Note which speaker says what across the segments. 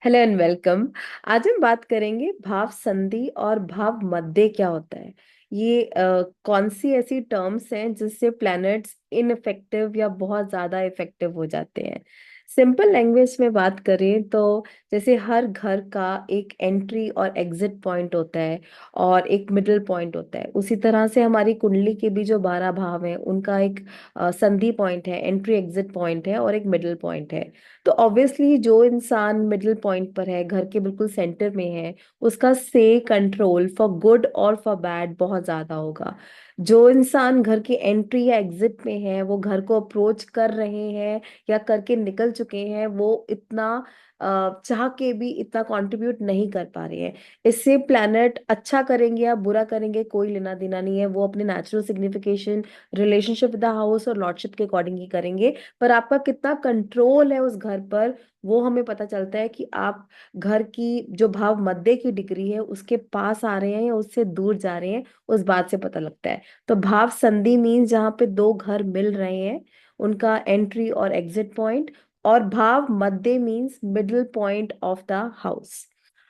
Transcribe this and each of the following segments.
Speaker 1: Hello and welcome. आज हम बात करेंगे भाव संधि और भाव मध्य क्या होता है। ये कौन सी ऐसी टर्म्स हैं जिससे प्लैनेट्स इनफेक्टिव या बहुत ज्यादा इफेक्टिव हो जाते हैं। सिंपल लैंग्वेज में बात करें तो जैसे हर घर का एक एंट्री और एग्जिट पॉइंट होता है और एक मिडिल पॉइंट होता है, उसी तरह से हमारी कुंडली के भी जो 12 भाव हैं उनका एक संधि पॉइंट है, एंट्री एग्जिट पॉइंट है और एक मिडिल पॉइंट है। तो ऑब्वियसली जो इंसान मिडिल पॉइंट पर है, घर के बिल्कुल सेंटर में है, उसका से कंट्रोल फॉर गुड और फॉर बैड बहुत ज्यादा होगा। जो इंसान घर की एंट्री या एग्जिट में है, वो घर को अप्रोच कर रहे हैं या करके निकल चुके हैं, वो इतना चाह के भी इतना कंट्रीब्यूट नहीं कर पा रहे हैं। इससे प्लैनेट अच्छा करेंगे या बुरा करेंगे कोई लेना देना नहीं है, वो अपने natural signification, relationship with the house और लॉर्डशिप के अकॉर्डिंग ही करेंगे। पर आपका कितना कंट्रोल है उस घर पर, वो हमें पता चलता है कि आप घर की जो भाव मध्य की डिग्री है उसके पास आ रहे हैं या उससे दूर जा रहे हैं, उस बात से पता लगता है। तो भाव संधि मीन्स जहाँ पे दो घर मिल रहे हैं, उनका एंट्री और एग्जिट पॉइंट। और भाव मध्य means middle point of the house.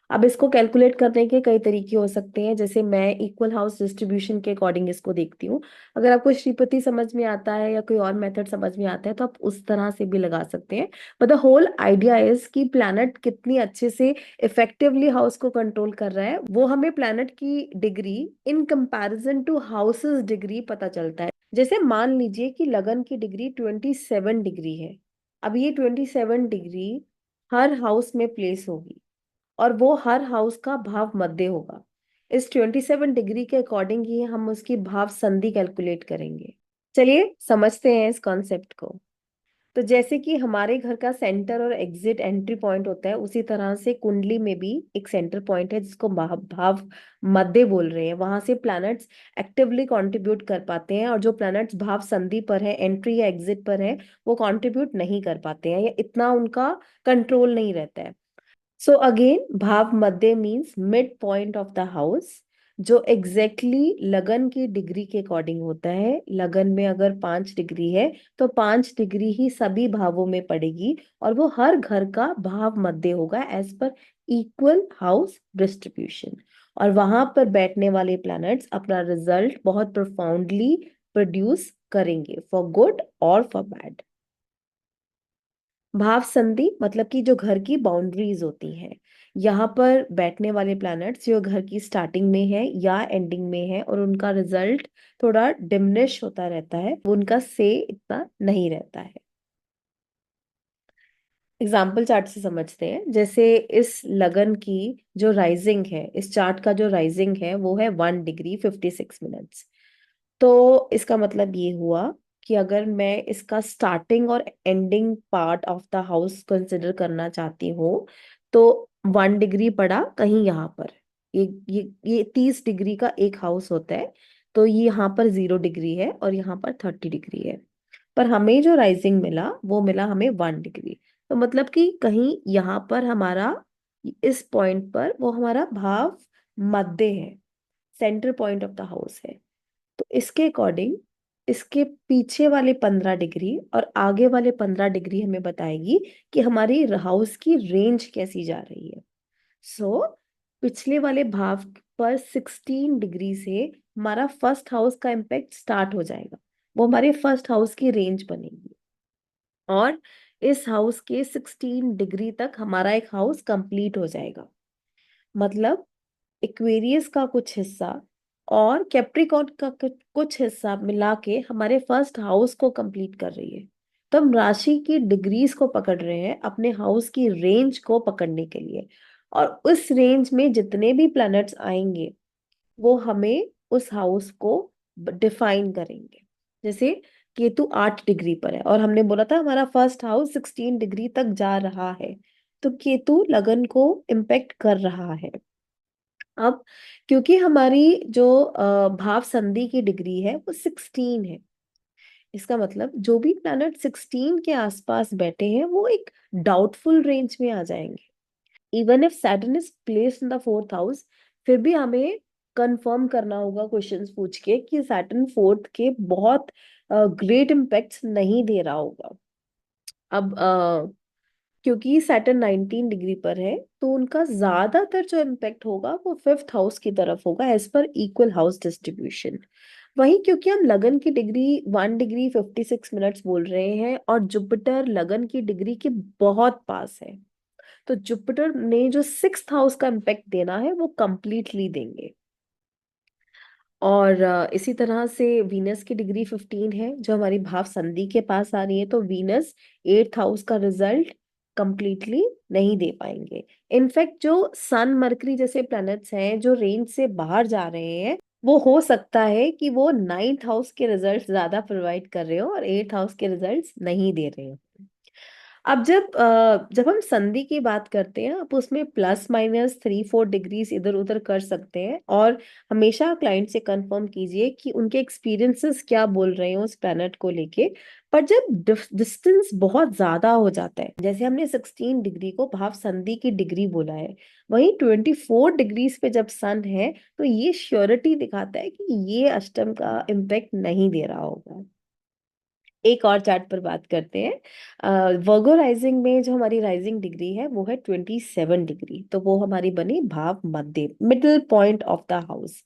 Speaker 1: अब इसको कैलकुलेट करने के कई तरीके हो सकते हैं, जैसे मैं इक्वल हाउस डिस्ट्रीब्यूशन के अकॉर्डिंग इसको देखती हूँ। अगर आपको श्रीपति समझ में आता है या कोई और मेथड समझ में आता है तो आप उस तरह से भी लगा सकते हैं। But the whole idea is कि प्लैनेट कितनी अच्छे से इफेक्टिवली हाउस को कंट्रोल कर रहा है, वो हमें प्लैनेट की degree in comparison to houses degree पता चलता है। जैसे मान लीजिए कि लगन की डिग्री 27 डिग्री है। अब ये 27 डिग्री हर हाउस में प्लेस होगी और वो हर हाउस का भाव मध्य होगा। इस 27 डिग्री के अकॉर्डिंग ही हम उसकी भाव संधि कैलकुलेट करेंगे। चलिए समझते हैं इस कॉन्सेप्ट को। तो जैसे कि हमारे घर का सेंटर और एग्जिट एंट्री पॉइंट होता है, उसी तरह से कुंडली में भी एक सेंटर पॉइंट है जिसको भाव भाव मध्य बोल रहे हैं। वहां से प्लैनेट्स एक्टिवली कंट्रीब्यूट कर पाते हैं, और जो प्लैनेट्स भाव संधि पर है, एंट्री या एग्जिट पर है, वो कंट्रीब्यूट नहीं कर पाते हैं या इतना उनका कंट्रोल नहीं रहता है। सो अगेन भाव मध्य means mid point of the house, जो एग्जैक्टली exactly लगन की डिग्री के अकॉर्डिंग होता है। लगन में अगर 5 डिग्री है तो 5 डिग्री ही सभी भावों में पड़ेगी, और वो हर घर का भाव मध्य होगा as per equal house distribution. और वहां पर बैठने वाले प्लैनेट्स अपना रिजल्ट बहुत प्रोफाउंडली प्रोड्यूस करेंगे, फॉर गुड और फॉर बैड। भाव संधि मतलब कि जो घर की बाउंड्रीज होती हैं, यहाँ पर बैठने वाले प्लैनेट्स जो घर की स्टार्टिंग में है या एंडिंग में है, और उनका रिजल्ट थोड़ा डिमिनिश होता रहता है, उनका से इतना नहीं रहता है। एग्जाम्पल चार्ट से समझते हैं। जैसे इस लगन की जो राइजिंग है, इस चार्ट का जो राइजिंग है वो है 1 डिग्री 56 मिनट्स। तो इसका मतलब ये हुआ कि अगर मैं इसका स्टार्टिंग और ending part of the house consider करना चाहती हूँ, तो 1 डिग्री पड़ा कहीं यहाँ पर। ये 30 डिग्री का एक हाउस होता है, तो ये यहाँ पर 0 डिग्री है और यहाँ पर 30 डिग्री है। पर हमें जो राइजिंग मिला वो मिला हमें 1 डिग्री। तो मतलब कि कहीं यहाँ पर हमारा, इस पॉइंट पर वो हमारा भाव मध्य है, centre point of the house है। तो इसके अकॉर्डिंग इसके पीछे वाले 15 डिग्री और आगे वाले 15 डिग्री हमें बताएगी कि हमारी हाउस की रेंज कैसी जा रही है। सो पिछले वाले भाव पर 16 डिग्री से हमारा फर्स्ट हाउस का इम्पैक्ट स्टार्ट हो जाएगा, वो हमारे फर्स्ट हाउस की रेंज बनेगी। और इस हाउस के 16 डिग्री तक हमारा एक हाउस कंप्लीट हो जाएगा। मतलब एक्वेरियस का कुछ हिस्सा और कैप्रिकॉर्न का कुछ हिस्सा मिला के हमारे फर्स्ट हाउस को कंप्लीट कर रही है। तो हम राशि की डिग्रीज को पकड़ रहे हैं अपने हाउस की रेंज को पकड़ने के लिए। और उस रेंज में जितने भी प्लैनेट्स आएंगे वो हमें उस हाउस को डिफाइन करेंगे। जैसे केतु 8 डिग्री पर है और हमने बोला था हमारा फर्स्ट हाउस 16 डिग्री तक जा रहा है, तो केतु लगन को इम्पेक्ट कर रहा है। अब क्योंकि हमारी जो भाव संधि की डिग्री है वो 16 है, इसका मतलब जो भी प्लैनेट 16 के आसपास बैठे हैं वो एक डाउटफुल रेंज में आ जाएंगे। Even if Saturn is placed in the fourth house, फिर भी हमें कंफर्म करना होगा क्वेश्चंस पूछ के कि सैटर्न फोर्थ के बहुत ग्रेट इम्पैक्ट्स नहीं दे रहा होगा। अब क्योंकि सैटर्न 19 डिग्री पर है, तो उनका ज्यादातर जो इम्पैक्ट होगा वो फिफ्थ हाउस की तरफ होगा, as per equal house distribution. वहीं क्योंकि हम लगन की डिग्री 1 डिग्री 56 मिनट्स बोल रहे हैं, और जुपिटर लगन की डिग्री के बहुत पास है, तो जुपिटर ने जो सिक्स्थ हाउस का इम्पैक्ट देना है वो कंप्लीटली देंगे। और इसी तरह से वीनस की डिग्री 15 है, जो हमारी भाव संधि के पास आ रही है, तो वीनस एट्थ हाउस का रिजल्ट कंप्लीटली नहीं दे पाएंगे। इनफैक्ट जो सन मरकरी जैसे प्लैनेट्स हैं जो रेंज से बाहर जा रहे हैं, वो हो सकता है कि वो नाइन्थ हाउस के रिजल्ट्स ज्यादा प्रोवाइड कर रहे हो और एट्थ हाउस के रिजल्ट्स नहीं दे रहे हो। अब जब हम संधि की बात करते हैं, आप उसमें +- 3-4 डिग्रीज इधर उधर कर सकते हैं, और हमेशा क्लाइंट से कंफर्म कीजिए कि उनके एक्सपीरियंसेस क्या बोल रहे हैं उस प्लैनेट को लेके। पर जब डिस्टेंस बहुत ज्यादा हो जाता है, जैसे हमने 16 डिग्री को भाव संधि की डिग्री बोला है, वहीं 24 डिग्रीज पे जब सन है, तो ये श्योरिटी दिखाता है कि ये अष्टम का इम्पेक्ट नहीं दे रहा होगा। एक और चार्ट पर बात करते हैं। वर्गो राइजिंग में जो हमारी राइजिंग डिग्री है वो है 27 डिग्री, तो वो हमारी बनी भाव मध्य, middle point of the house.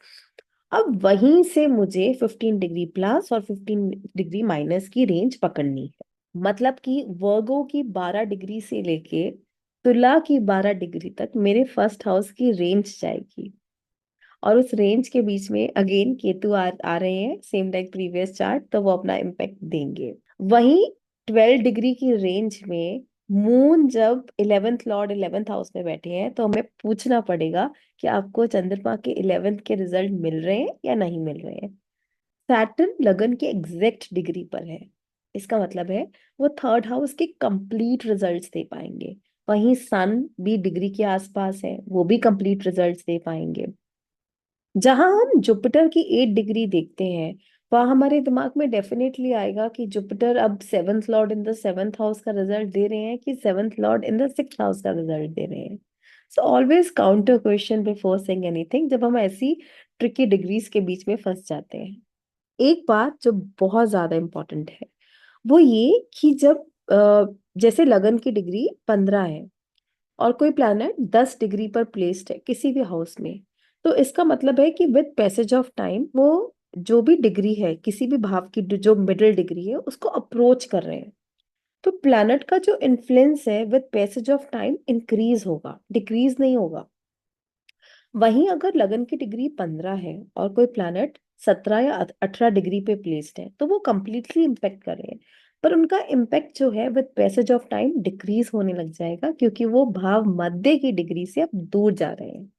Speaker 1: अब वहीं से मुझे 15 डिग्री प्लस और 15 डिग्री माइनस की रेंज पकड़नी है। मतलब कि वर्गो की 12 डिग्री से लेके तुला की 12 डिग्री तक मेरे फर्स्ट हाउस की रेंज जाएगी, और उस रेंज के बीच में अगेन केतु आ रहे हैं, सेम लाइक प्रीवियस चार्ट, तो वो अपना इम्पैक्ट देंगे। वहीं 12 डिग्री की रेंज में मून जब 11th लॉर्ड 11th हाउस में बैठे हैं, तो हमें पूछना पड़ेगा कि आपको चंद्रमा के 11th के रिजल्ट मिल रहे हैं या नहीं मिल रहे हैं। सैटर्न लगन के एग्जैक्ट डिग्री पर है, इसका मतलब है वो थर्ड हाउस के कंप्लीट रिजल्ट्स दे पाएंगे। वहीं सन भी डिग्री के आसपास है, वो भी कंप्लीट रिजल्ट्स दे पाएंगे। जहां हम जुपिटर की 8 डिग्री देखते हैं, वहां हमारे दिमाग में डेफिनेटली आएगा कि जुपिटर अब seventh Lord in the seventh house का रिजल्ट दे रहे हैं कि seventh Lord in the sixth house का रिजल्ट दे रहे हैं। So always counter question before saying anything, जब हम ऐसी ट्रिकी डिग्रीज के बीच में फंस जाते हैं। एक बात जो बहुत ज्यादा इंपॉर्टेंट है वो ये कि जब जैसे लगन की डिग्री 15 है और कोई प्लैनेट 10 डिग्री पर प्लेस्ड है किसी भी हाउस में, तो इसका मतलब है कि विद पैसेज ऑफ टाइम वो जो भी डिग्री है किसी भी भाव की जो मिडिल डिग्री है उसको अप्रोच कर रहे हैं। तो प्लैनेट का जो इन्फ्लुएंस है with passage of time increase होगा, डिक्रीज नहीं होगा। वहीं अगर लगन की डिग्री 15 है और कोई प्लैनेट 17 या 18 डिग्री पे प्लेस्ड है, तो वो कंप्लीटली इम्पेक्ट कर रहे हैं, पर उनका इम्पेक्ट जो है with passage of time decrease होने लग जाएगा, क्योंकि वो भाव मध्य की डिग्री से अब दूर जा रहे हैं।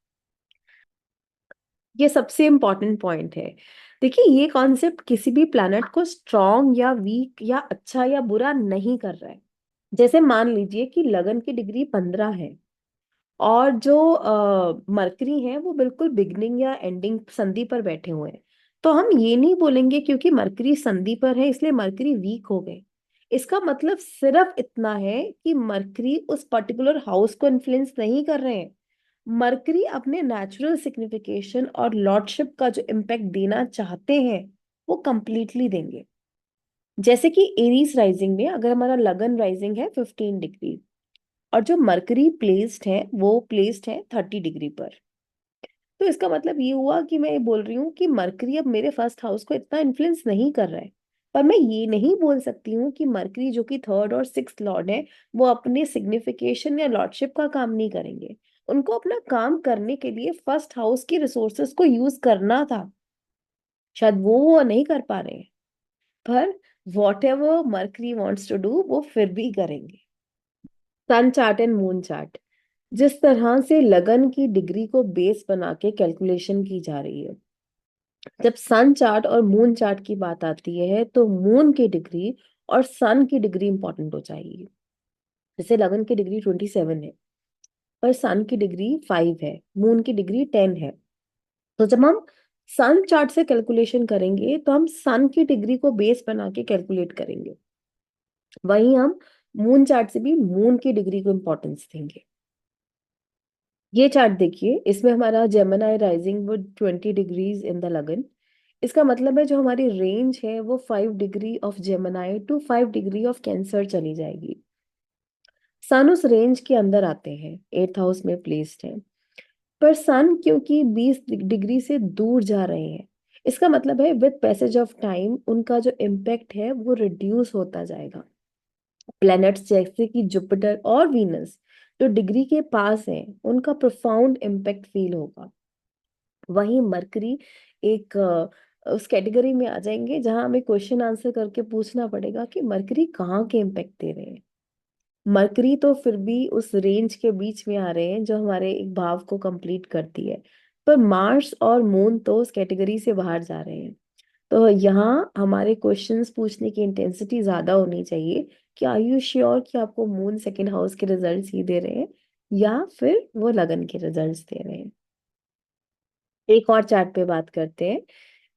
Speaker 1: ये सबसे इंपॉर्टेंट पॉइंट है। देखिए, ये कॉन्सेप्ट किसी भी प्लैनेट को स्ट्रॉन्ग या वीक या अच्छा या बुरा नहीं कर रहा है। जैसे मान लीजिए कि लगन की डिग्री 15 है, और जो मरकरी है वो बिल्कुल बिगनिंग या एंडिंग संधि पर बैठे हुए हैं, तो हम ये नहीं बोलेंगे क्योंकि मरकरी संधि पर है इसलिए मरकरी वीक हो गए। इसका मतलब सिर्फ इतना है कि मरकरी उस पर्टिकुलर हाउस को इन्फ्लुएंस नहीं कर रहे हैं। मरकरी अपने नेचुरल सिग्निफिकेशन और लॉर्डशिप का जो इम्पैक्ट देना चाहते हैं वो कंप्लीटली देंगे। जैसे कि एरीज राइजिंग में अगर हमारा लगन राइजिंग है 15 डिग्री, और जो मरकरी प्लेस्ड है वो प्लेस्ड है 30 डिग्री पर, तो इसका मतलब ये हुआ कि मैं ये बोल रही हूँ कि मरकरी अब मेरे फर्स्ट हाउस को इतना इन्फ्लुएंस नहीं कर रहा है। पर मैं ये नहीं बोल सकती हूँ कि मरकरी जो कि थर्ड और सिक्स्थ लॉर्ड है वो अपने सिग्निफिकेशन या लॉर्डशिप का काम नहीं करेंगे। उनको अपना काम करने के लिए फर्स्ट हाउस की रिसोर्सेस को यूज करना था, शायद वो नहीं कर पा रहे हैं। पर whatever Mercury wants to do वो फिर भी करेंगे। Sun chart and moon chart, जिस तरह से लगन की डिग्री को बेस बना के कैलकुलेशन की जा रही है, जब सन चार्ट और मून चार्ट की बात आती है तो मून की डिग्री और सन की डिग्री इंपॉर्टेंट हो जाएगी। जैसे लगन की डिग्री 27 है, पर सन की डिग्री 5 है, मून की डिग्री 10 है। तो जब हम सन चार्ट से कैलकुलेशन करेंगे तो हम सन की डिग्री को बेस बना के कैलकुलेट करेंगे, वहीं हम मून चार्ट से भी मून की डिग्री को इंपॉर्टेंस देंगे। ये चार्ट देखिए, इसमें हमारा जेमिनी राइजिंग वो 20 डिग्रीज इन द लगन। इसका मतलब है जो हमारी रेंज है वो 5 degree of Gemini to 5 degree of Cancer चली जाएगी। सन उस रेंज के अंदर आते हैं, 8th हाउस में प्लेस्ड है। पर सन क्योंकि 20 डिग्री से दूर जा रहे हैं, इसका मतलब है विद पैसेज ऑफ टाइम उनका जो इम्पैक्ट है वो रिड्यूस होता जाएगा। प्लैनेट्स जैसे कि जुपिटर और वीनस जो डिग्री के पास हैं, उनका प्रोफाउंड इम्पैक्ट फील होगा। वहीं मरकरी एक उस कैटेगरी में आ जाएंगे जहां हमें क्वेश्चन आंसर करके पूछना पड़ेगा कि मरकरी कहाँ के इम्पैक्ट दे रहे हैं। मरकरी तो फिर भी उस रेंज के बीच में आ रहे हैं जो हमारे एक भाव को कंप्लीट करती है, पर मार्स और मून तो उस कैटेगरी से बाहर जा रहे हैं। तो यहाँ हमारे क्वेश्चंस पूछने की इंटेंसिटी ज्यादा होनी चाहिए कि आर यू श्योर कि आपको मून सेकंड हाउस के रिजल्ट्स ही दे रहे हैं या फिर वो लगन के रिजल्ट्स दे रहे हैं। एक और चार्ट पे बात करते हैं।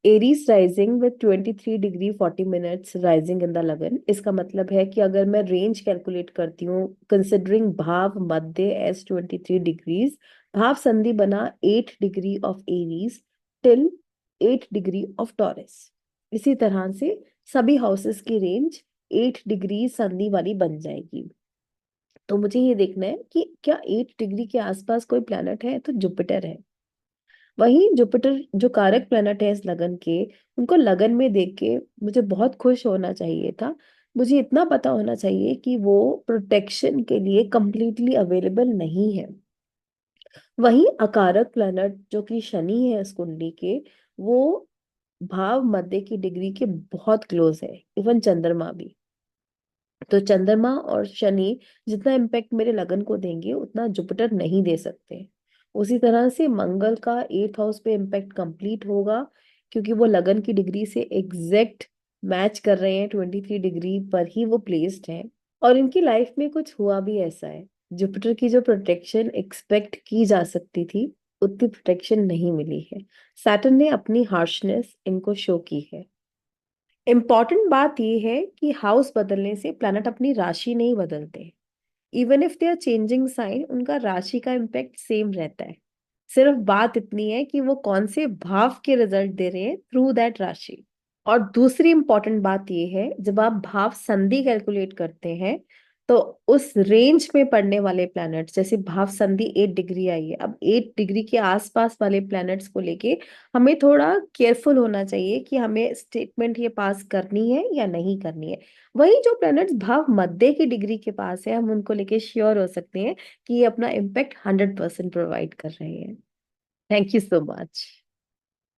Speaker 1: Aries rising with 23 degree 40 minutes rising in the लगन। इसका मतलब है कि अगर मैं रेंज कैलकुलेट करती हूँ कंसिडरिंग भाव मध्य एज 23 डिग्रीज, भाव संधि बना 8 degree of Aries till 8 degree of taurus. इसी तरह से सभी हाउसेस की रेंज 8 डिग्री संधि वाली बन जाएगी। तो मुझे ये देखना है कि क्या 8 डिग्री के आसपास कोई प्लैनेट है, तो जुपिटर है। वहीं जुपिटर जो कारक प्लैनेट है इस लगन के, उनको लगन में देख के मुझे बहुत खुश होना चाहिए था। मुझे इतना पता होना चाहिए कि वो प्रोटेक्शन के लिए कंप्लीटली अवेलेबल नहीं है। वहीं अकारक प्लैनेट जो कि शनि है इस कुंडली के, वो भाव मध्य की डिग्री के बहुत क्लोज है, इवन चंद्रमा भी। तो चंद्रमा और शनि जितना इम्पैक्ट मेरे लगन को देंगे उतना जुपिटर नहीं दे सकते। उसी तरह से मंगल का 8th हाउस पे इम्पैक्ट कंप्लीट होगा, क्योंकि वो लगन की डिग्री से एग्जैक्ट मैच कर रहे हैं, 23 डिग्री पर ही वो प्लेस्ड हैं। और इनकी लाइफ में कुछ हुआ भी ऐसा है, जुपिटर की जो प्रोटेक्शन एक्सपेक्ट की जा सकती थी उतनी प्रोटेक्शन नहीं मिली है। सैटर्न ने अपनी हार्शनेस इनको शो की है। इम्पॉर्टेंट बात यह है कि हाउस बदलने से प्लैनेट अपनी राशि नहीं बदलते। Even if they are changing sign, उनका राशि का इम्पैक्ट सेम रहता है। सिर्फ बात इतनी है कि वो कौन से भाव के रिजल्ट दे रहे हैं थ्रू दैट राशि। और दूसरी इंपॉर्टेंट बात ये है, जब आप भाव संधि कैलकुलेट करते हैं तो उस रेंज में पड़ने वाले प्लैनेट्स, जैसे भाव संधि 8 डिग्री आई है, अब 8 डिग्री के आसपास वाले प्लैनेट्स को लेके हमें थोड़ा केयरफुल होना चाहिए कि हमें स्टेटमेंट ये पास करनी है या नहीं करनी है। वही जो प्लैनेट्स भाव मध्य की डिग्री के पास है, हम उनको लेके श्योर हो सकते हैं कि ये अपना इम्पैक्ट 100% प्रोवाइड कर रहे हैं। Thank you so much.